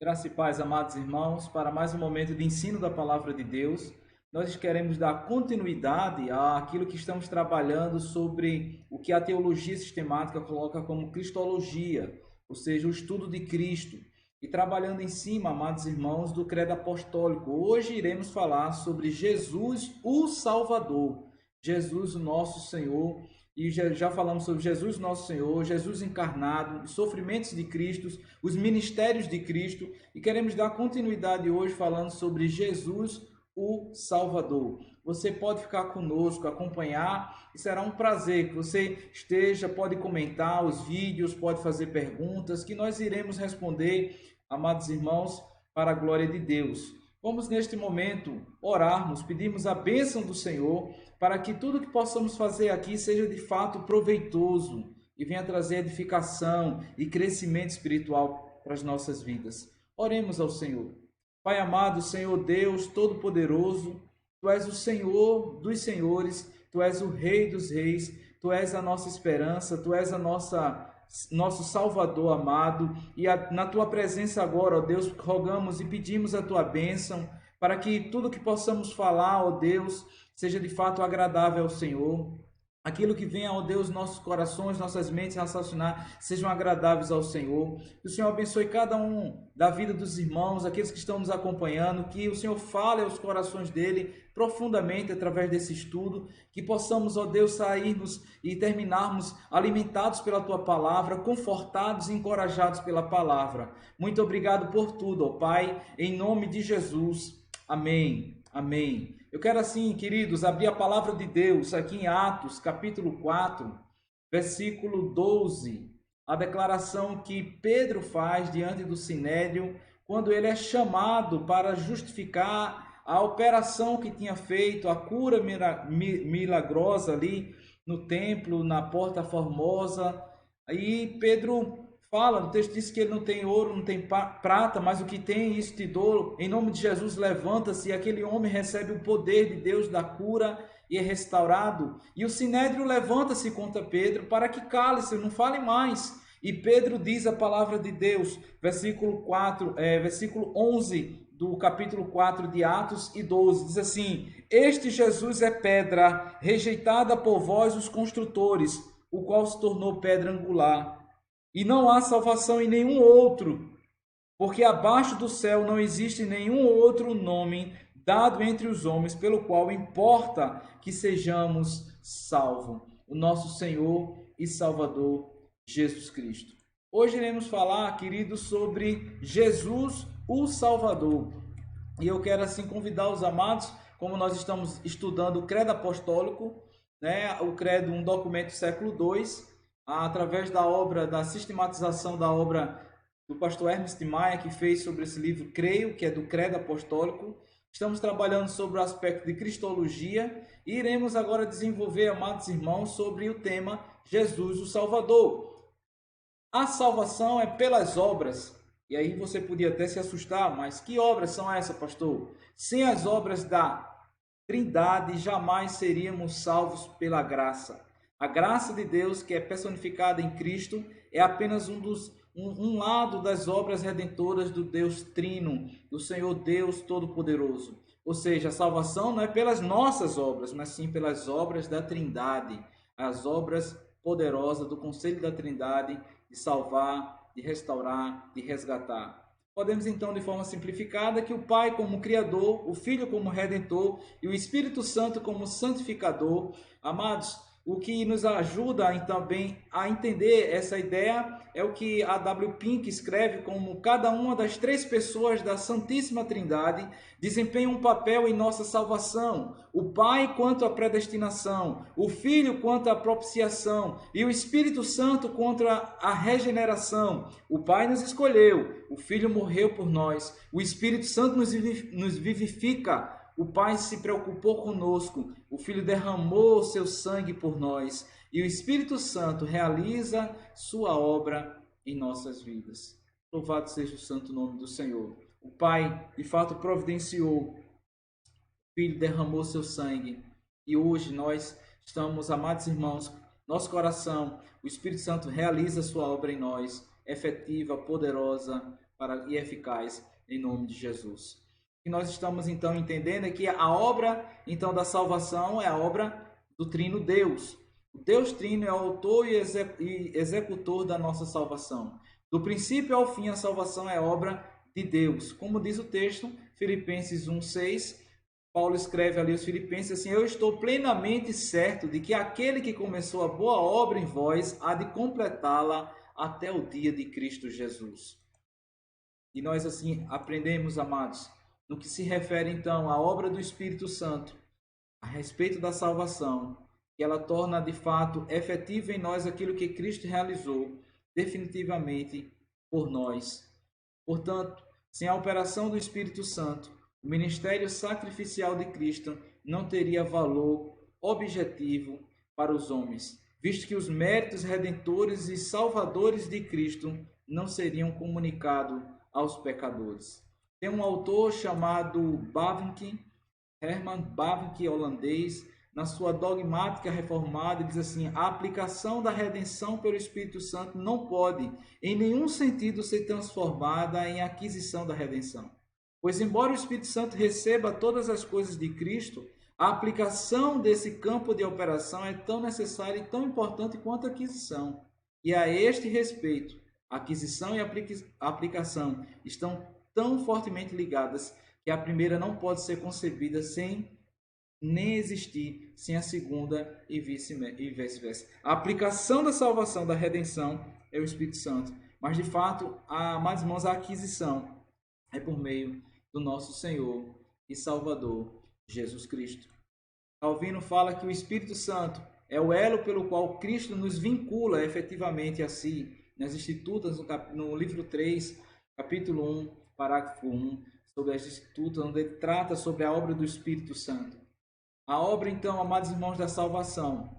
Graça e paz, amados irmãos, para mais um momento de ensino da palavra de Deus. Nós queremos dar continuidade àquilo que estamos trabalhando sobre o que a teologia sistemática coloca como cristologia, ou seja, o estudo de Cristo. E trabalhando em cima, amados irmãos, do credo apostólico. Hoje iremos falar sobre Jesus, o Salvador, Jesus, o nosso Senhor. E já falamos sobre Jesus, nosso Senhor, Jesus encarnado, os sofrimentos de Cristo, os ministérios de Cristo, e queremos dar continuidade hoje falando sobre Jesus, o Salvador. Você pode ficar conosco, acompanhar, e será um prazer que você esteja, pode comentar os vídeos, pode fazer perguntas, que nós iremos responder, amados irmãos, para a glória de Deus. Vamos neste momento orarmos, pedirmos a bênção do Senhor, para que tudo que possamos fazer aqui seja de fato proveitoso e venha trazer edificação e crescimento espiritual para as nossas vidas. Oremos ao Senhor. Pai amado, Senhor Deus Todo-Poderoso, Tu és o Senhor dos senhores, Tu és o Rei dos reis, Tu és a nossa esperança, Tu és a nosso Salvador amado, e na Tua presença agora, ó Deus, rogamos e pedimos a Tua bênção, para que tudo que possamos falar, ó Deus, seja de fato agradável ao Senhor. Aquilo que venha, ó Deus, nossos corações, nossas mentes raciocinar, sejam agradáveis ao Senhor. Que o Senhor abençoe cada um da vida dos irmãos, aqueles que estão nos acompanhando, que o Senhor fale aos corações dele profundamente através desse estudo, que possamos, ó Deus, sairmos e terminarmos alimentados pela Tua palavra, confortados e encorajados pela palavra. Muito obrigado por tudo, ó Pai, em nome de Jesus. Amém. Amém. Eu quero assim, queridos, abrir a palavra de Deus aqui em Atos, capítulo 4, versículo 12. A declaração que Pedro faz diante do Sinédrio, quando ele é chamado para justificar a operação que tinha feito, a cura milagrosa ali no templo, na Porta Formosa. Aí Pedro fala, o texto diz que ele não tem ouro, não tem prata, mas o que tem, isso te dou. Em nome de Jesus, levanta-se, e aquele homem recebe o poder de Deus da cura e é restaurado. E o sinédrio levanta-se contra Pedro para que cale-se, não fale mais. E Pedro diz a palavra de Deus, versículo 11 do capítulo 4 de Atos e 12, diz assim: Este Jesus é pedra, rejeitada por vós os construtores, o qual se tornou pedra angular. E não há salvação em nenhum outro, porque abaixo do céu não existe nenhum outro nome dado entre os homens pelo qual importa que sejamos salvos. O nosso Senhor e Salvador Jesus Cristo. Hoje iremos falar, queridos, sobre Jesus, o Salvador. E eu quero assim convidar os amados, como nós estamos estudando o Credo Apostólico, né, o Credo, um documento do século II, através da obra, da sistematização da obra do pastor Hermes de Maia, que fez sobre esse livro Creio, que é do Credo Apostólico. Estamos trabalhando sobre o aspecto de Cristologia e iremos agora desenvolver, amados irmãos, sobre o tema Jesus, o Salvador. A salvação é pelas obras. E aí você podia até se assustar, mas que obras são essas, pastor? Sem as obras da Trindade, jamais seríamos salvos pela graça. A graça de Deus, que é personificada em Cristo, é apenas um lado das obras redentoras do Deus Trino, do Senhor Deus Todo-Poderoso. Ou seja, a salvação não é pelas nossas obras, mas sim pelas obras da Trindade, as obras poderosas do conselho da Trindade de salvar, de restaurar, de resgatar. Podemos então, de forma simplificada, que o Pai como Criador, o Filho como Redentor e o Espírito Santo como Santificador. Amados, o que nos ajuda também a entender essa ideia é o que a W. Pink escreve como cada uma das três pessoas da Santíssima Trindade desempenha um papel em nossa salvação. O Pai quanto à predestinação, o Filho quanto à propiciação e o Espírito Santo contra a regeneração. O Pai nos escolheu, o Filho morreu por nós, o Espírito Santo nos vivifica. O Pai se preocupou conosco, o Filho derramou o seu sangue por nós e o Espírito Santo realiza sua obra em nossas vidas. Louvado seja o santo nome do Senhor. O Pai, de fato, providenciou, o Filho derramou seu sangue e hoje nós estamos, amados irmãos, nosso coração, o Espírito Santo realiza sua obra em nós. efetiva, poderosa e eficaz em nome de Jesus. E nós estamos então entendendo é que a obra então da salvação é a obra do Trino Deus. O Deus Trino é o autor e executor da nossa salvação. Do princípio ao fim, a salvação é obra de Deus. Como diz o texto, Filipenses 1:6, Paulo escreve ali aos Filipenses assim: eu estou plenamente certo de que aquele que começou a boa obra em vós há de completá-la até o dia de Cristo Jesus. E nós assim aprendemos, amados, no que se refere então à obra do Espírito Santo, a respeito da salvação, que ela torna de fato efetivo em nós aquilo que Cristo realizou definitivamente por nós. Portanto, sem a operação do Espírito Santo, o ministério sacrificial de Cristo não teria valor objetivo para os homens, visto que os méritos redentores e salvadores de Cristo não seriam comunicados aos pecadores. Tem um autor chamado Bavinck, Herman Bavinck, holandês, na sua dogmática reformada, diz assim: a aplicação da redenção pelo Espírito Santo não pode, em nenhum sentido, ser transformada em aquisição da redenção. Pois, embora o Espírito Santo receba todas as coisas de Cristo, a aplicação desse campo de operação é tão necessária e tão importante quanto a aquisição. E a este respeito, a aquisição e a aplicação estão tão fortemente ligadas que a primeira não pode ser concebida sem nem existir sem a segunda e vice-versa. A aplicação da salvação, da redenção, é o Espírito Santo. Mas, de fato, amados irmãos, a aquisição é por meio do nosso Senhor e Salvador, Jesus Cristo. Calvino fala que o Espírito Santo é o elo pelo qual Cristo nos vincula efetivamente a si. Nas Institutas, no livro 3, capítulo 1, parágrafo 1, sobre as Institutas, onde ele trata sobre a obra do Espírito Santo. A obra, então, amados irmãos, da salvação.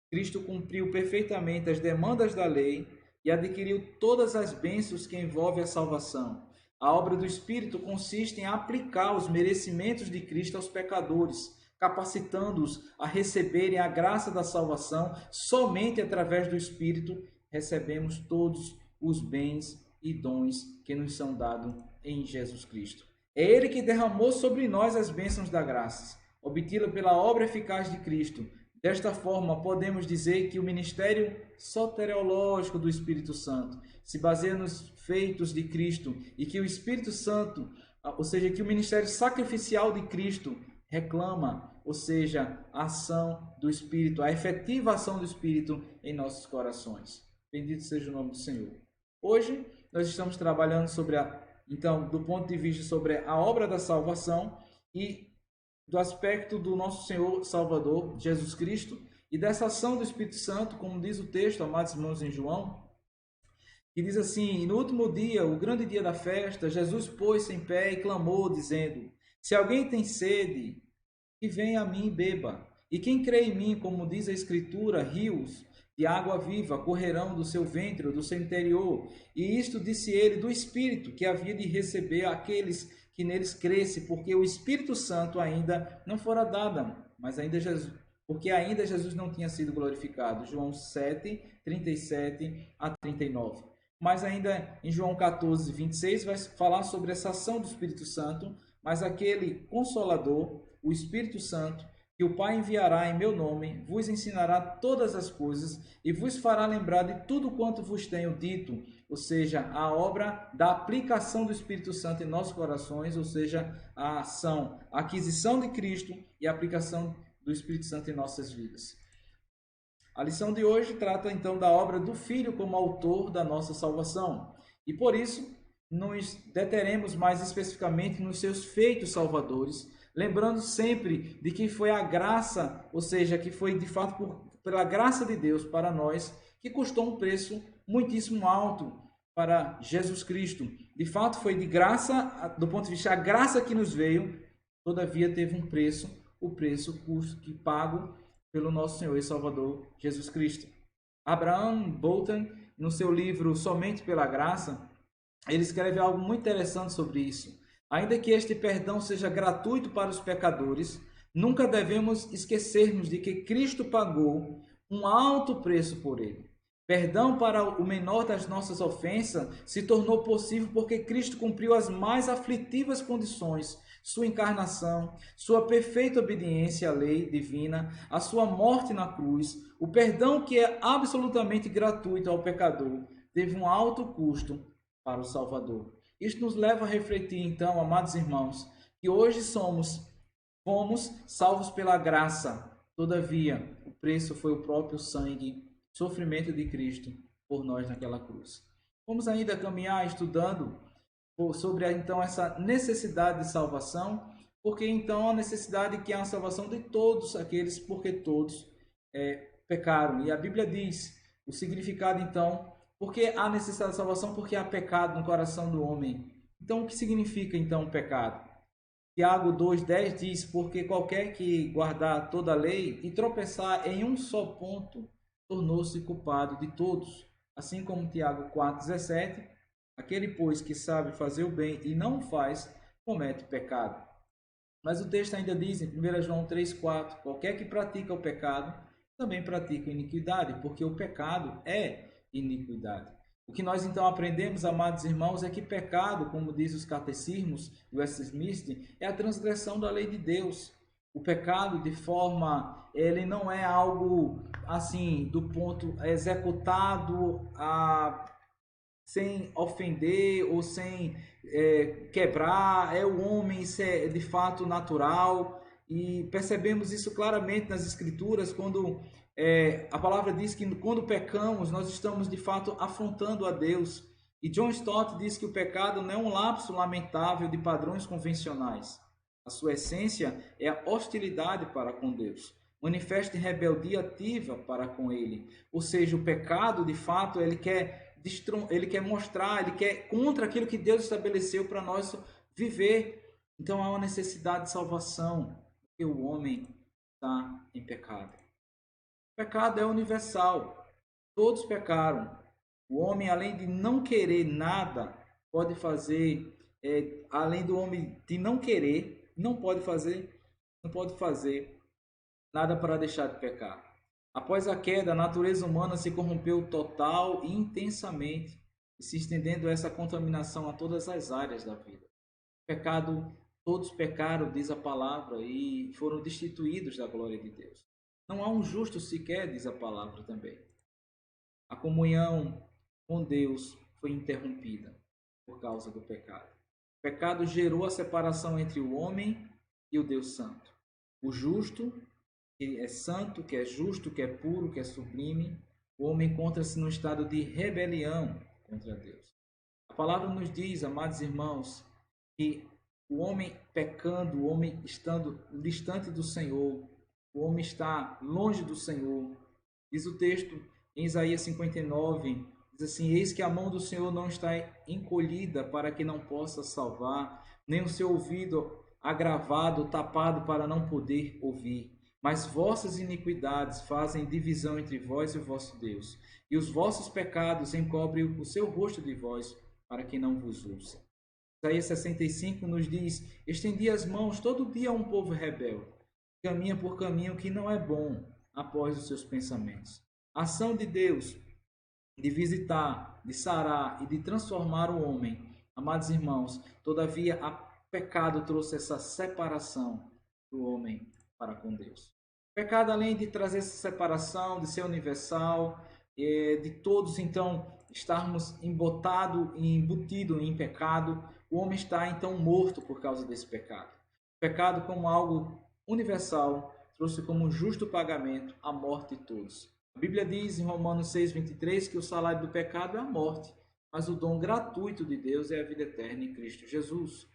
Cristo cumpriu perfeitamente as demandas da lei e adquiriu todas as bênçãos que envolvem a salvação. A obra do Espírito consiste em aplicar os merecimentos de Cristo aos pecadores, capacitando-os a receberem a graça da salvação. Somente através do Espírito recebemos todos os bens e dons que nos são dados em Jesus Cristo. É Ele que derramou sobre nós as bênçãos da graça, obtida pela obra eficaz de Cristo. Desta forma, podemos dizer que o ministério soteriológico do Espírito Santo se baseia nos feitos de Cristo e que o Espírito Santo, ou seja, que o ministério sacrificial de Cristo reclama, ou seja, a ação do Espírito, a efetiva ação do Espírito em nossos corações. Bendito seja o nome do Senhor. Hoje, nós estamos trabalhando sobre então, do ponto de vista sobre a obra da salvação e do aspecto do nosso Senhor Salvador, Jesus Cristo, e dessa ação do Espírito Santo, como diz o texto, amados irmãos, em João, que diz assim: e no último dia, o grande dia da festa, Jesus pôs-se em pé e clamou, dizendo: se alguém tem sede, que venha a mim e beba. E quem crê em mim, como diz a Escritura, rios de água viva correrão do seu ventre ou do seu interior. E isto disse ele do Espírito, que havia de receber aqueles que neles cresce, porque o Espírito Santo ainda não fora dado, mas ainda Jesus, porque ainda Jesus não tinha sido glorificado. João 7, 37 a 39. Mas ainda em João 14, 26, vai falar sobre essa ação do Espírito Santo, mas aquele Consolador, o Espírito Santo, que o Pai enviará em meu nome, vos ensinará todas as coisas e vos fará lembrar de tudo quanto vos tenho dito. Ou seja, a obra da aplicação do Espírito Santo em nossos corações, ou seja, a ação, a aquisição de Cristo e a aplicação do Espírito Santo em nossas vidas. A lição de hoje trata então da obra do Filho como autor da nossa salvação. E por isso, nos deteremos mais especificamente nos seus feitos salvadores, lembrando sempre de que foi a graça, ou seja, que foi de fato pela graça de Deus para nós, que custou um preço muitíssimo alto para Jesus Cristo. De fato, foi de graça, do ponto de vista da graça que nos veio, todavia teve um preço, o preço que pago pelo nosso Senhor e Salvador Jesus Cristo. Abraham Bolton, no seu livro Somente pela Graça, ele escreve algo muito interessante sobre isso. Ainda que este perdão seja gratuito para os pecadores, nunca devemos esquecermos de que Cristo pagou um alto preço por ele. Perdão para o menor das nossas ofensas se tornou possível porque Cristo cumpriu as mais aflitivas condições, sua encarnação, sua perfeita obediência à lei divina, a sua morte na cruz, o perdão que é absolutamente gratuito ao pecador, teve um alto custo para o Salvador. Isto nos leva a refletir, então, amados irmãos, que hoje fomos salvos pela graça. Todavia, o preço foi o próprio sangue, sofrimento de Cristo por nós naquela cruz. Vamos ainda caminhar estudando sobre então essa necessidade de salvação, porque então a necessidade que é a salvação de todos aqueles, porque todos pecaram. E a Bíblia diz o significado então, porque há necessidade de salvação, porque há pecado no coração do homem. Então o que significa então o pecado? Tiago 2,10 diz, porque qualquer que guardar toda a lei e tropeçar em um só ponto, tornou-se culpado de todos. Assim como Tiago 4,17, aquele, pois, que sabe fazer o bem e não faz, comete pecado. Mas o texto ainda diz, em 1 João 3,4, qualquer que pratica o pecado, também pratica iniquidade, porque o pecado é iniquidade. O que nós então aprendemos, amados irmãos, é que pecado, como diz os catecismos do Westminster, é a transgressão da lei de Deus. O pecado, de forma, ele não é algo assim, do ponto executado sem ofender ou sem quebrar, é o homem, isso é de fato natural, e percebemos isso claramente nas Escrituras, quando a palavra diz que quando pecamos, nós estamos de fato afrontando a Deus. E John Stott diz que o pecado não é um lapso lamentável de padrões convencionais. A sua essência é a hostilidade para com Deus. Manifesta rebeldia ativa para com Ele. Ou seja, o pecado, de fato, ele quer mostrar, ele quer contra aquilo que Deus estabeleceu para nós viver. Então há uma necessidade de salvação, porque o homem está em pecado. O pecado é universal. Todos pecaram. O homem, além de não querer nada, pode fazer, além do homem de não querer, não pode fazer nada para deixar de pecar. Após a queda, a natureza humana se corrompeu total e intensamente, se estendendo essa contaminação a todas as áreas da vida. Pecado, todos pecaram, diz a palavra, e foram destituídos da glória de Deus. Não há um justo sequer, diz a palavra também. A comunhão com Deus foi interrompida por causa do pecado. O pecado gerou a separação entre o homem e o Deus Santo. O justo, que é santo, que é justo, que é puro, que é sublime, o homem encontra-se num estado de rebelião contra Deus. A palavra nos diz, amados irmãos, que o homem pecando, o homem estando distante do Senhor, o homem está longe do Senhor. Diz o texto em Isaías 59, diz assim, eis que a mão do Senhor não está encolhida para que não possa salvar, nem o seu ouvido agravado, tapado para não poder ouvir. Mas vossas iniquidades fazem divisão entre vós e o vosso Deus, e os vossos pecados encobrem o seu rosto de vós, para que não vos ouça. Isaías 65 nos diz, estendi as mãos todo dia a um povo rebelde, caminha por caminho que não é bom, após os seus pensamentos. A ação de Deus de visitar, de sarar e de transformar o homem, amados irmãos, todavia o pecado trouxe essa separação do homem para com Deus. O pecado, além de trazer essa separação, de ser universal, de todos então estarmos embutidos em pecado, o homem está então morto por causa desse pecado. O pecado, como algo universal, trouxe como justo pagamento a morte de todos. A Bíblia diz em Romanos 6,23 que o salário do pecado é a morte, mas o dom gratuito de Deus é a vida eterna em Cristo Jesus.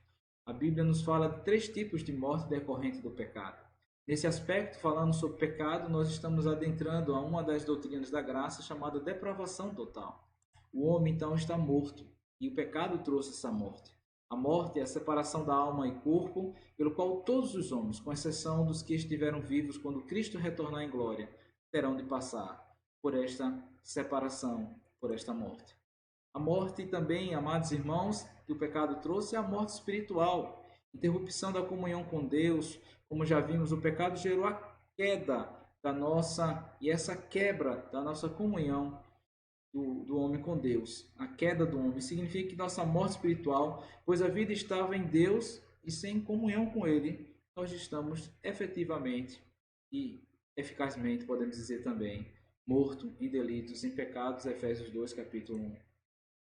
A Bíblia nos fala de 3 tipos de morte decorrente do pecado. Nesse aspecto, falando sobre pecado, nós estamos adentrando a uma das doutrinas da graça chamada depravação total. O homem então está morto e o pecado trouxe essa morte. A morte é a separação da alma e corpo, pelo qual todos os homens, com exceção dos que estiveram vivos quando Cristo retornar em glória, terão de passar por esta separação, por esta morte. A morte também, amados irmãos, que o pecado trouxe é a morte espiritual, interrupção da comunhão com Deus. Como já vimos, o pecado gerou a queda da nossa, e essa quebra da nossa comunhão do homem com Deus. A queda do homem significa que nossa morte espiritual, pois a vida estava em Deus e sem comunhão com Ele, nós estamos efetivamente e eficazmente, podemos dizer também, morto em delitos, em pecados, Efésios 2, capítulo 1. O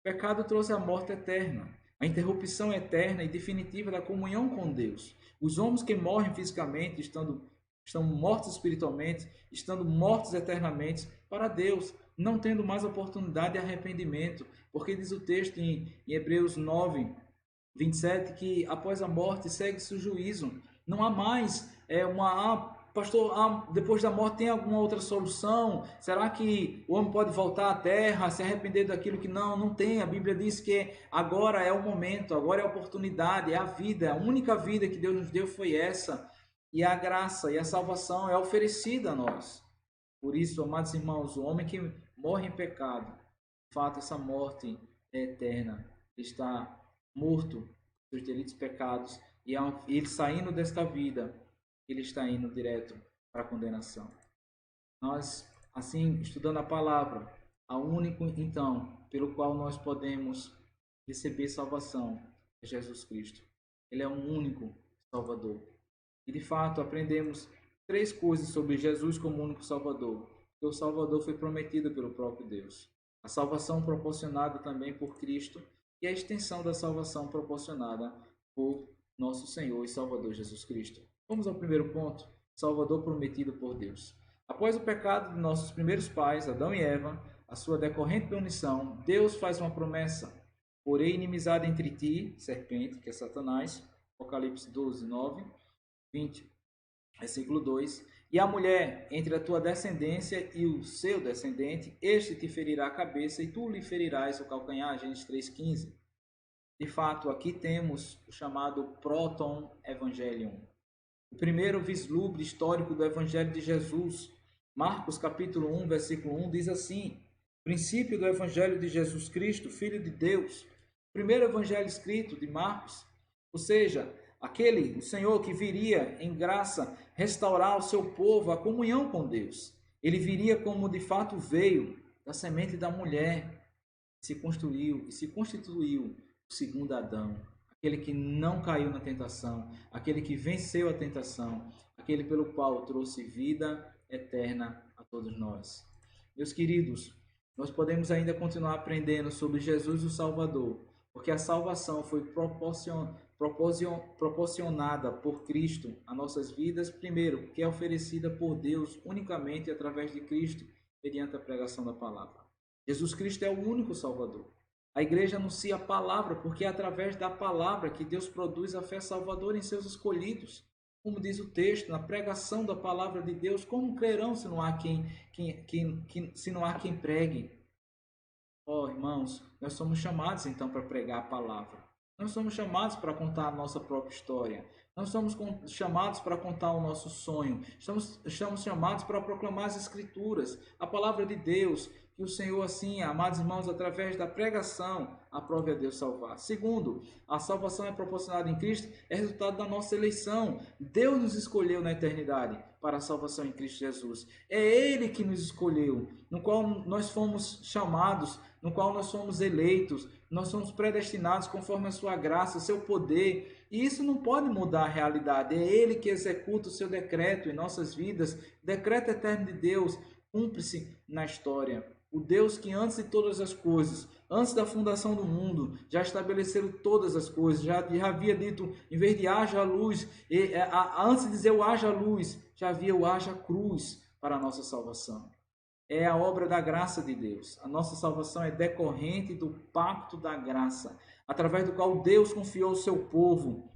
pecado trouxe a morte eterna, a interrupção eterna e definitiva da comunhão com Deus. Os homens que morrem fisicamente, estão mortos espiritualmente, estando mortos eternamente para Deus, não tendo mais oportunidade de arrependimento, porque diz o texto em Hebreus 9, 27, que após a morte segue-se o juízo. Não há mais pastor, depois da morte tem alguma outra solução? Será que o homem pode voltar à terra, se arrepender daquilo que não tem? A Bíblia diz que agora é o momento, agora é a oportunidade, é a vida, a única vida que Deus nos deu foi essa. E a graça e a salvação é oferecida a nós. Por isso, amados irmãos, o homem que morre em pecado, de fato, essa morte é eterna. Ele está morto dos delitos e pecados, e ele saindo desta vida, ele está indo direto para a condenação. Nós, assim, estudando a palavra, a único, então, pelo qual nós podemos receber salvação é Jesus Cristo. Ele é um único Salvador. E, de fato, aprendemos 3 coisas sobre Jesus como único Salvador. Que o Salvador foi prometido pelo próprio Deus. A salvação proporcionada também por Cristo e a extensão da salvação proporcionada por nosso Senhor e Salvador Jesus Cristo. Vamos ao primeiro ponto, Salvador prometido por Deus. Após o pecado de nossos primeiros pais, Adão e Eva, a sua decorrente punição, Deus faz uma promessa. Porém, inimizade entre ti, serpente, que é Satanás, Apocalipse 12, 9, 20, versículo 2, e a mulher entre a tua descendência e o seu descendente, este te ferirá a cabeça e tu lhe ferirás o calcanhar, Gênesis 3,15. De fato, aqui temos o chamado Proton Evangelium, o primeiro vislumbre histórico do Evangelho de Jesus. Marcos capítulo 1, versículo 1 diz assim: princípio do Evangelho de Jesus Cristo, Filho de Deus. Primeiro evangelho escrito de Marcos, ou seja, o Senhor que viria em graça restaurar o seu povo, a comunhão com Deus. Ele viria como de fato veio, da semente da mulher, se construiu e se constituiu o segundo Adão, aquele que não caiu na tentação, aquele que venceu a tentação, aquele pelo qual trouxe vida eterna a todos nós. Meus queridos, nós podemos ainda continuar aprendendo sobre Jesus o Salvador, porque a salvação foi proporcionada por Cristo a nossas vidas, primeiro, porque é oferecida por Deus unicamente através de Cristo, mediante a pregação da palavra. Jesus Cristo é o único Salvador. A igreja anuncia a palavra, porque é através da palavra que Deus produz a fé salvadora em seus escolhidos. Como diz o texto, na pregação da palavra de Deus, como crerão se não há quem pregue? Irmãos, nós somos chamados então para pregar a palavra. Nós somos chamados para contar a nossa própria história. Nós somos chamados para contar o nosso sonho. Estamos chamados para proclamar as Escrituras, a palavra de Deus. Que o Senhor, assim, amados irmãos, através da pregação, aprove a Deus salvar. Segundo, a salvação é proporcionada em Cristo, é resultado da nossa eleição. Deus nos escolheu na eternidade para a salvação em Cristo Jesus. É Ele que nos escolheu, no qual nós fomos chamados, no qual nós somos eleitos, nós somos predestinados conforme a sua graça, o seu poder. E isso não pode mudar a realidade. É Ele que executa o seu decreto em nossas vidas. O decreto eterno de Deus cumpre-se na história. O Deus que antes de todas as coisas, antes da fundação do mundo, já estabeleceu todas as coisas, já havia dito, em vez de haja luz, antes de dizer o haja luz, já havia o haja cruz para a nossa salvação. É a obra da graça de Deus. A nossa salvação é decorrente do pacto da graça, através do qual Deus confiou o seu povo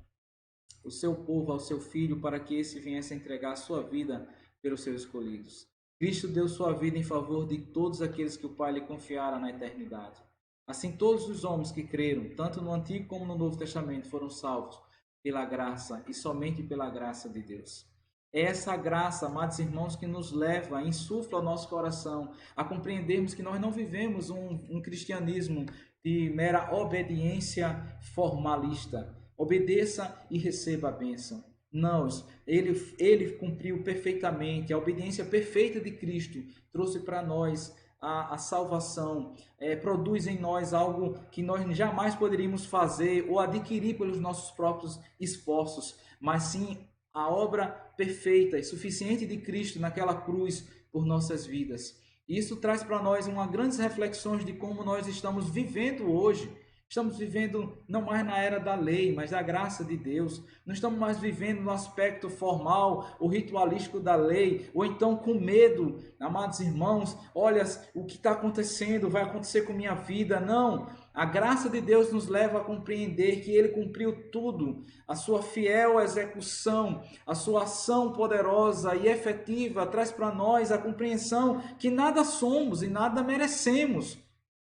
ao seu Filho, para que esse viesse a entregar a sua vida pelos seus escolhidos. Cristo deu sua vida em favor de todos aqueles que o Pai lhe confiara na eternidade. Assim, todos os homens que creram, tanto no Antigo como no Novo Testamento, foram salvos pela graça e somente pela graça de Deus. É essa graça, amados irmãos, que nos leva, insufla ao nosso coração a compreendermos que nós não vivemos um cristianismo de mera obediência formalista. Obedeça e receba a bênção. Não, ele cumpriu perfeitamente, a obediência perfeita de Cristo trouxe para nós a salvação produz em nós algo que nós jamais poderíamos fazer ou adquirir pelos nossos próprios esforços, mas sim a obra perfeita e suficiente de Cristo naquela cruz por nossas vidas. Isso traz para nós uma grandes reflexões de como nós estamos vivendo hoje. Estamos vivendo não mais na era da lei, mas da graça de Deus. Não estamos mais vivendo no aspecto formal, o ritualístico da lei, ou então com medo, amados irmãos, olha o que está acontecendo, vai acontecer com minha vida. Não, a graça de Deus nos leva a compreender que Ele cumpriu tudo, a sua fiel execução, a sua ação poderosa e efetiva traz para nós a compreensão que nada somos e nada merecemos.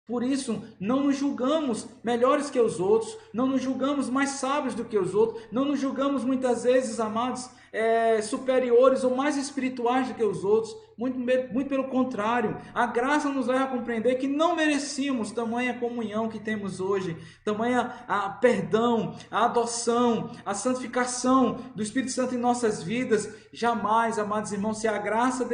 Por isso, não nos julgamos melhores que os outros, não nos julgamos mais sábios do que os outros, não nos julgamos muitas vezes, amados, superiores ou mais espirituais do que os outros. Muito pelo contrário, a graça nos leva a compreender que não merecíamos tamanha comunhão que temos hoje, tamanha perdão, a adoção, a santificação do Espírito Santo em nossas vidas. Jamais, amados irmãos, se a graça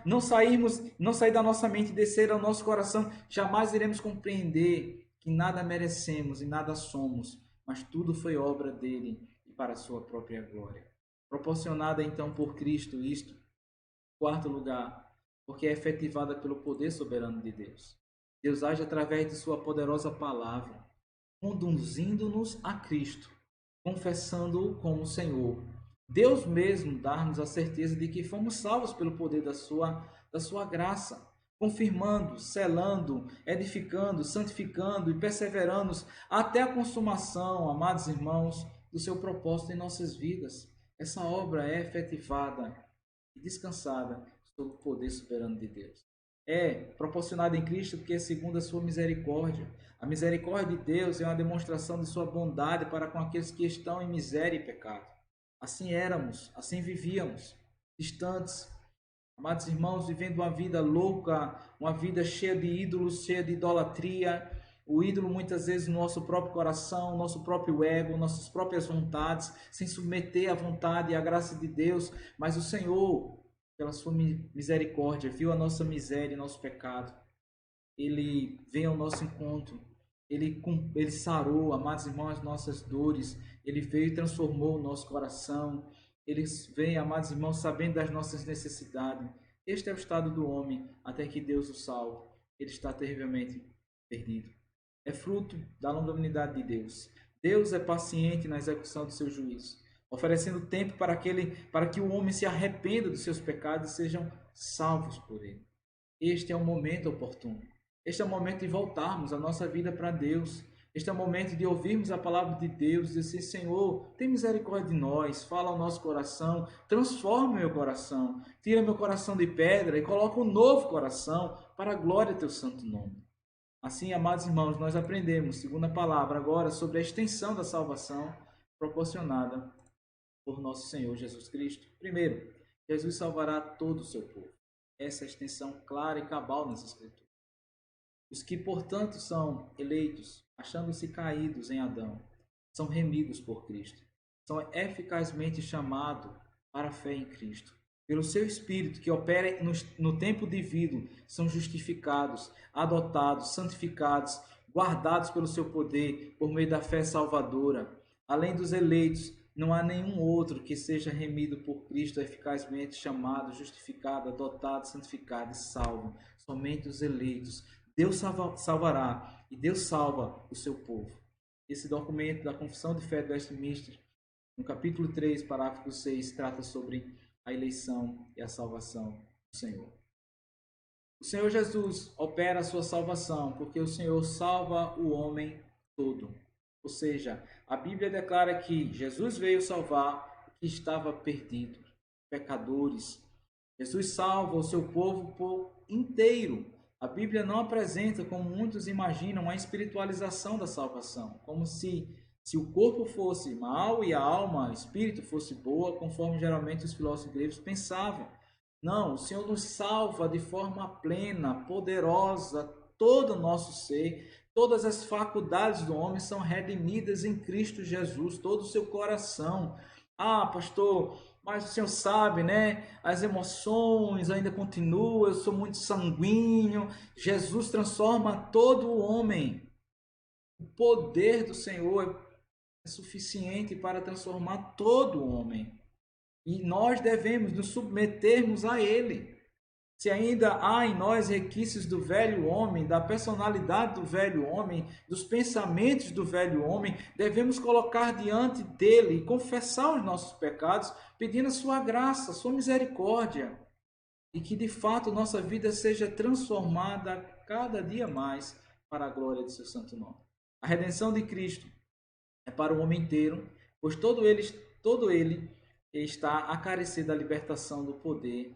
não sair da nossa mente e descer ao nosso coração, jamais iremos compreender que nada merecemos e nada somos, mas tudo foi obra dele e para a sua própria glória. Proporcionada então por Cristo isto. Quarto lugar, porque é efetivada pelo poder soberano de Deus. Deus age através de sua poderosa palavra, conduzindo-nos a Cristo, confessando-o como Senhor. Deus mesmo dá-nos a certeza de que fomos salvos pelo poder da sua graça, confirmando, selando, edificando, santificando e perseverando até a consumação, amados irmãos, do seu propósito em nossas vidas. Essa obra é efetivada e descansada sob o poder soberano de Deus. É proporcionada em Cristo porque é segundo a sua misericórdia. A misericórdia de Deus é uma demonstração de sua bondade para com aqueles que estão em miséria e pecado. Assim éramos, assim vivíamos, distantes, amados irmãos, vivendo uma vida louca, uma vida cheia de ídolos, cheia de idolatria. O ídolo muitas vezes no nosso próprio coração, nosso próprio ego, nossas próprias vontades, sem submeter à vontade e à graça de Deus. Mas o Senhor, pela sua misericórdia, viu a nossa miséria e nosso pecado. Ele veio ao nosso encontro. Ele sarou, amados irmãos, as nossas dores. Ele veio e transformou o nosso coração. Ele vem, amados irmãos, sabendo das nossas necessidades. Este é o estado do homem, até que Deus o salve. Ele está terrivelmente perdido. É fruto da longanimidade de Deus. Deus é paciente na execução do seu juízo, oferecendo tempo para que o homem se arrependa dos seus pecados e sejam salvos por ele. Este é o momento oportuno. Este é o momento de voltarmos a nossa vida para Deus. Este é o momento de ouvirmos a palavra de Deus e dizer: Senhor, tem misericórdia de nós, fala ao nosso coração, transforma meu coração, tira meu coração de pedra e coloca um novo coração para a glória do teu santo nome. Assim, amados irmãos, nós aprendemos, segundo a palavra, agora sobre a extensão da salvação proporcionada por nosso Senhor Jesus Cristo. Primeiro, Jesus salvará todo o seu povo. Essa é a extensão clara e cabal nas Escrituras. Os que, portanto, são eleitos, achando-se caídos em Adão, são remidos por Cristo. São eficazmente chamados para a fé em Cristo. Pelo seu Espírito, que opera no tempo devido, são justificados, adotados, santificados, guardados pelo seu poder, por meio da fé salvadora. Além dos eleitos, não há nenhum outro que seja remido por Cristo, eficazmente chamado, justificado, adotado, santificado e salvo. Somente os eleitos. Deus salvará e Deus salva o seu povo. Esse documento da Confissão de Fé de Westminster, no capítulo 3, parágrafo 6, trata sobre a eleição e a salvação do Senhor. O Senhor Jesus opera a sua salvação, porque o Senhor salva o homem todo. Ou seja, a Bíblia declara que Jesus veio salvar o que estava perdido, pecadores. Jesus salva o seu povo por inteiro. A Bíblia não apresenta, como muitos imaginam, uma espiritualização da salvação, como se o corpo fosse mau e a alma, o espírito, fosse boa, conforme geralmente os filósofos gregos pensavam. Não, o Senhor nos salva de forma plena, poderosa, todo o nosso ser, todas as faculdades do homem são redimidas em Cristo Jesus, todo o seu coração. Ah, pastor, mas o Senhor sabe, né? As emoções ainda continuam, eu sou muito sanguíneo. Jesus transforma todo o homem. O poder do Senhor é suficiente para transformar todo o homem. E nós devemos nos submetermos a Ele. Se ainda há em nós requisitos do velho homem, da personalidade do velho homem, dos pensamentos do velho homem, devemos colocar diante dele e confessar os nossos pecados, pedindo a sua graça, a sua misericórdia, e que de fato nossa vida seja transformada cada dia mais para a glória do seu santo nome. A redenção de Cristo é para o homem inteiro, pois todo ele está a carecer da libertação do poder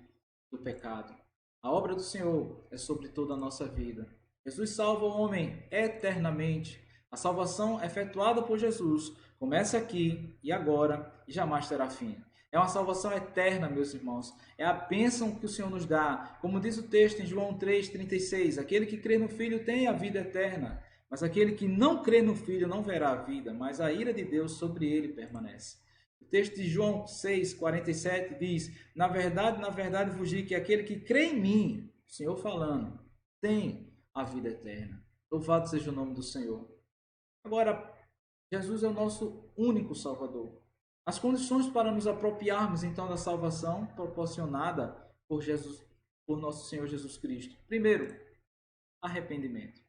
do pecado. A obra do Senhor é sobre toda a nossa vida. Jesus salva o homem eternamente. A salvação efetuada por Jesus começa aqui e agora e jamais terá fim. É uma salvação eterna, meus irmãos. É a bênção que o Senhor nos dá. Como diz o texto em João 3,36, aquele que crê no Filho tem a vida eterna, mas aquele que não crê no Filho não verá a vida, mas a ira de Deus sobre ele permanece. O texto de João 6,47 diz: na verdade vos digo que aquele que crê em mim, o Senhor falando, tem a vida eterna. Louvado seja o nome do Senhor. Agora, Jesus é o nosso único Salvador. As condições para nos apropriarmos então da salvação proporcionada por Jesus, por nosso Senhor Jesus Cristo. Primeiro, arrependimento.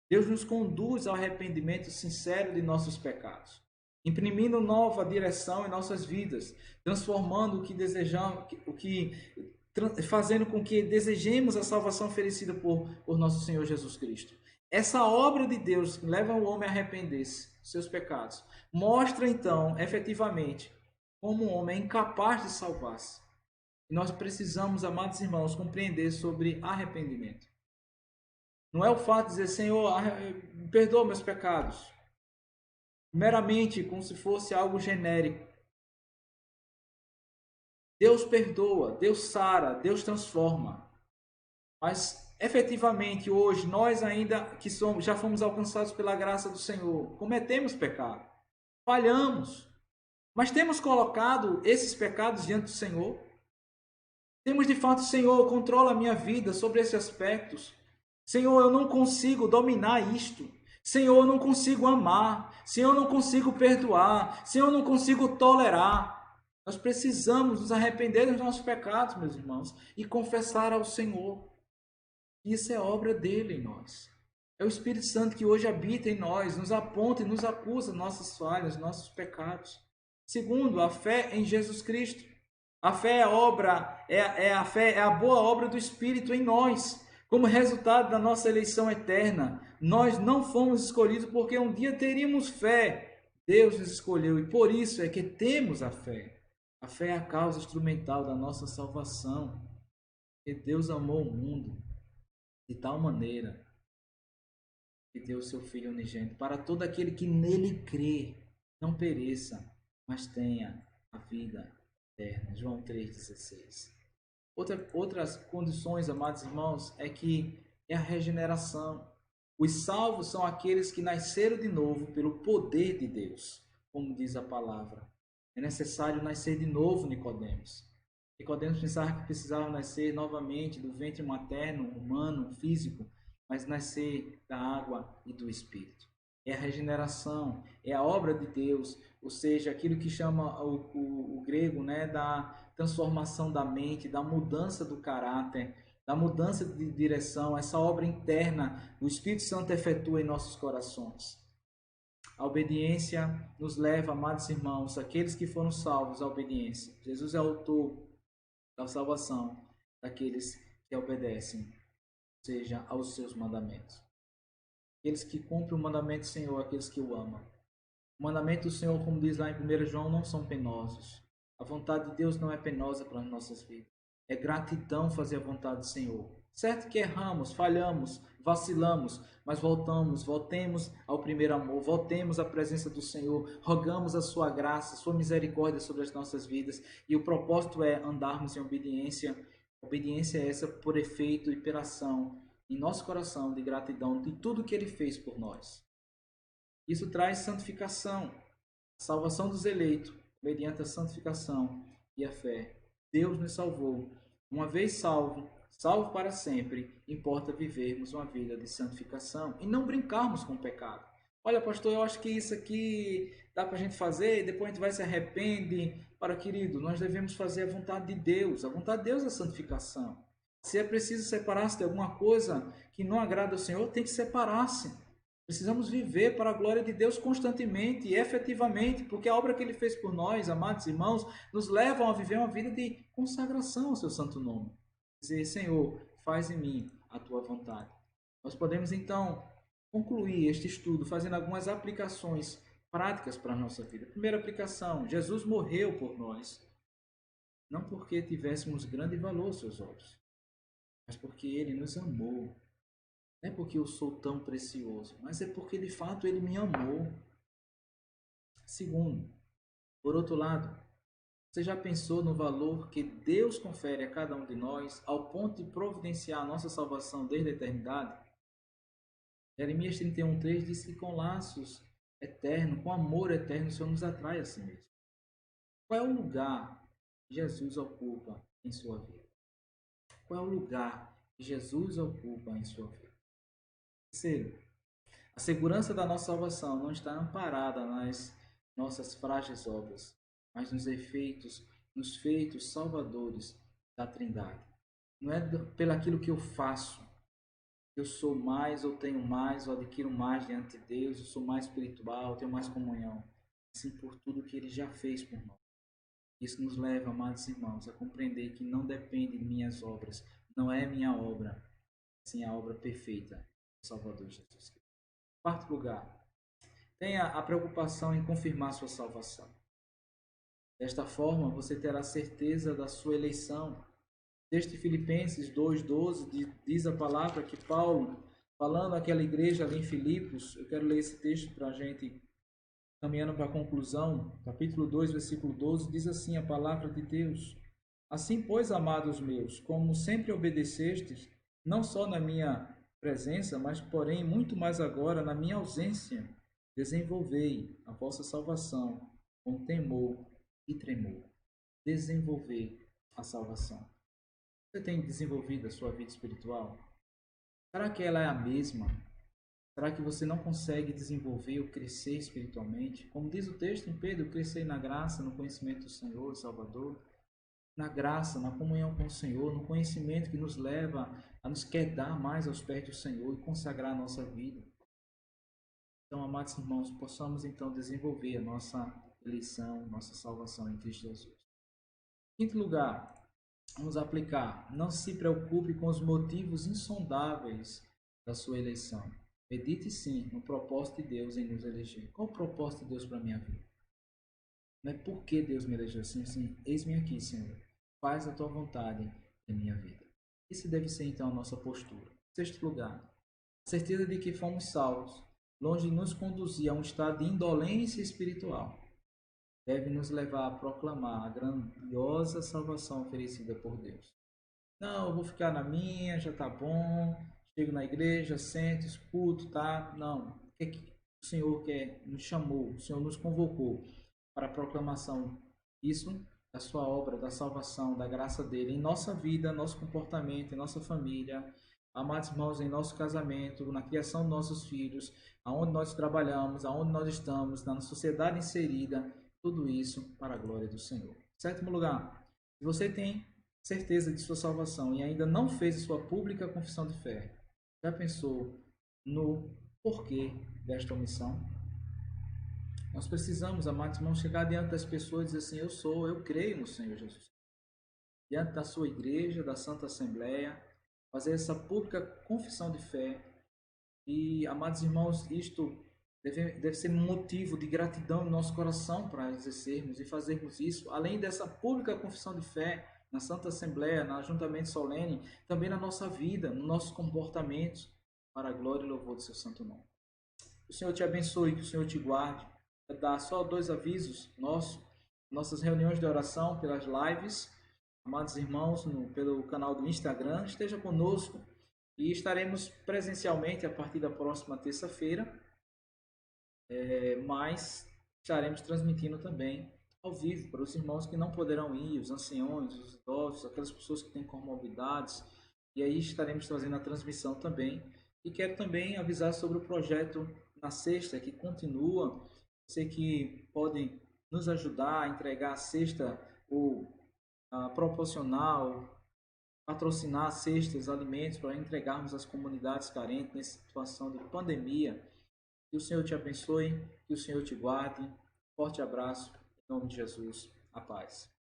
Deus nos conduz ao arrependimento sincero de nossos pecados, imprimindo nova direção em nossas vidas, transformando o que desejamos, fazendo com que desejemos a salvação oferecida por nosso Senhor Jesus Cristo. Essa obra de Deus que leva o homem a arrepender-se dos seus pecados, mostra então, efetivamente, como o homem é incapaz de salvar-se. E nós precisamos, amados irmãos, compreender sobre arrependimento. Não é o fato de dizer, Senhor, perdoa meus pecados, meramente como se fosse algo genérico. Deus perdoa, Deus sara, Deus transforma. Mas efetivamente hoje nós ainda que somos, já fomos alcançados pela graça do Senhor, cometemos pecado, falhamos, mas temos colocado esses pecados diante do Senhor. Temos de fato, Senhor, controla a minha vida sobre esses aspectos. Senhor, eu não consigo dominar isto. Senhor, eu não consigo amar. Senhor, eu não consigo perdoar. Senhor, eu não consigo tolerar. Nós precisamos nos arrepender dos nossos pecados, meus irmãos, e confessar ao Senhor. Isso é obra dele em nós. É o Espírito Santo que hoje habita em nós, nos aponta e nos acusa nossas falhas, nossos pecados. Segundo, a fé em Jesus Cristo. A fé é a obra, a fé é a boa obra do Espírito em nós. Como resultado da nossa eleição eterna, nós não fomos escolhidos porque um dia teríamos fé. Deus nos escolheu e por isso é que temos a fé. A fé é a causa instrumental da nossa salvação. Porque Deus amou o mundo de tal maneira que deu o seu Filho unigênito para todo aquele que nele crê, não pereça, mas tenha a vida eterna. João 3,16. Outras condições, amados irmãos, é que é a regeneração. Os salvos são aqueles que nasceram de novo pelo poder de Deus, como diz a palavra. É necessário nascer de novo, Nicodemos. Nicodemos pensava que precisava nascer novamente do ventre materno, humano, físico, mas nascer da água e do Espírito. É a regeneração, é a obra de Deus, ou seja, aquilo que chama o grego, né, da transformação da mente, da mudança do caráter, da mudança de direção, essa obra interna, o Espírito Santo efetua em nossos corações. A obediência nos leva, amados irmãos, aqueles que foram salvos à obediência. Jesus é autor da salvação daqueles que obedecem, ou seja, aos seus mandamentos. Aqueles que cumprem o mandamento do Senhor, aqueles que o amam. O mandamento do Senhor, como diz lá em 1 João, não são penosos. A vontade de Deus não é penosa para as nossas vidas. É gratidão fazer a vontade do Senhor. Certo que erramos, falhamos, vacilamos, mas voltemos ao primeiro amor, voltemos à presença do Senhor, rogamos a sua graça, a sua misericórdia sobre as nossas vidas, e o propósito é andarmos em obediência. Obediência é essa por efeito e pela ação em nosso coração de gratidão de tudo que Ele fez por nós. Isso traz santificação, a salvação dos eleitos, mediante a santificação, e a fé. Deus nos salvou. Uma vez salvo, salvo para sempre, importa vivermos uma vida de santificação e não brincarmos com o pecado. Olha, pastor, eu acho que isso aqui dá para a gente fazer, e depois a gente vai se arrepende. Para, querido, nós devemos fazer a vontade de Deus. A vontade de Deus é a santificação. Se é preciso separar-se de alguma coisa que não agrada ao Senhor, tem que separar-se. Precisamos viver para a glória de Deus constantemente e efetivamente, porque a obra que Ele fez por nós, amados irmãos, nos leva a viver uma vida de consagração ao Seu santo nome. Dizer, Senhor, faz em mim a Tua vontade. Nós podemos, então, concluir este estudo fazendo algumas aplicações práticas para a nossa vida. Primeira aplicação, Jesus morreu por nós, não porque tivéssemos grande valor aos seus olhos, mas porque Ele nos amou. Não é porque eu sou tão precioso, mas é porque de fato Ele me amou. Segundo, por outro lado, você já pensou no valor que Deus confere a cada um de nós ao ponto de providenciar a nossa salvação desde a eternidade? Jeremias 31:3 diz que com laços eternos, com amor eterno, o Senhor nos atrai a si mesmo. Qual é o lugar que Jesus ocupa em sua vida? Qual é o lugar que Jesus ocupa em sua vida? Terceiro, a segurança da nossa salvação não está amparada nas nossas frágeis obras, mas nos feitos salvadores da Trindade. Não é pelaquilo que eu faço, eu sou mais, ou tenho mais, ou adquiro mais diante de Deus, eu sou mais espiritual, eu tenho mais comunhão, sim por tudo que Ele já fez por nós. Isso nos leva, amados irmãos, a compreender que não depende de minhas obras, não é minha obra, sim a obra perfeita do Salvador Jesus Cristo. Quarto lugar, tenha a preocupação em confirmar sua salvação. Desta forma, você terá certeza da sua eleição. O texto de Filipenses 2:12 diz a palavra que Paulo, falando àquela igreja ali em Filipos, eu quero ler esse texto para a gente, caminhando para a conclusão, capítulo 2, versículo 12, diz assim a palavra de Deus: Assim, pois, amados meus, como sempre obedecestes, não só na minha presença, mas, porém, muito mais agora na minha ausência, desenvolvei a vossa salvação com temor e tremor. Desenvolver a salvação. Você tem desenvolvido a sua vida espiritual? Será que ela é a mesma? Será que você não consegue desenvolver ou crescer espiritualmente? Como diz o texto em Pedro, crescer na graça, no conhecimento do Senhor, Salvador, na graça, na comunhão com o Senhor, no conhecimento que nos leva a nos quedar mais aos pés do Senhor e consagrar a nossa vida. Então, amados irmãos, possamos então desenvolver a nossa eleição, nossa salvação em Cristo Jesus. Quinto lugar, vamos aplicar. Não se preocupe com os motivos insondáveis da sua eleição. Medite sim no propósito de Deus em nos eleger. Qual o propósito de Deus para a minha vida? Não é por que Deus me elegeu assim, sim. Eis-me aqui, Senhor. Faz a tua vontade em minha vida. Isso deve ser então a nossa postura. Sexto lugar, a certeza de que fomos salvos, longe de nos conduzir a um estado de indolência espiritual, deve nos levar a proclamar a grandiosa salvação oferecida por Deus. Não, eu vou ficar na minha, já tá bom, chego na igreja, sento, escuto, tá? Não. O que é que o Senhor quer? Nos chamou, o Senhor nos convocou para a proclamação disso, da sua obra, da salvação, da graça dele, em nossa vida, nosso comportamento, em nossa família, amados irmãos, em nosso casamento, na criação dos nossos filhos, aonde nós trabalhamos, aonde nós estamos, na sociedade inserida, tudo isso para a glória do Senhor. Sétimo lugar, se você tem certeza de sua salvação e ainda não fez a sua pública confissão de fé, já pensou no porquê desta omissão? Nós precisamos, amados irmãos, chegar diante das pessoas e dizer assim: eu creio no Senhor Jesus. Diante da sua igreja, da Santa Assembleia, fazer essa pública confissão de fé. E, amados irmãos, isto deve ser um motivo de gratidão no nosso coração para exercermos e fazermos isso. Além dessa pública confissão de fé, na Santa Assembleia, no ajuntamento solene, também na nossa vida, nos nossos comportamentos, para a glória e louvor do seu santo nome. Que o Senhor te abençoe, que o Senhor te guarde. Vou dar só 2 avisos nossas reuniões de oração pelas lives. Amados irmãos, pelo canal do Instagram, esteja conosco e estaremos presencialmente a partir da próxima terça-feira, mas estaremos transmitindo também ao vivo para os irmãos que não poderão ir, os anciões, os idosos, aquelas pessoas que têm comorbidades. E aí estaremos fazendo a transmissão também. E quero também avisar sobre o projeto na sexta, que continua. Você que pode nos ajudar a entregar a cesta ou proporcional, patrocinar cestas, alimentos para entregarmos às comunidades carentes nessa situação de pandemia. Que o Senhor te abençoe, que o Senhor te guarde. Forte abraço, em nome de Jesus. A paz.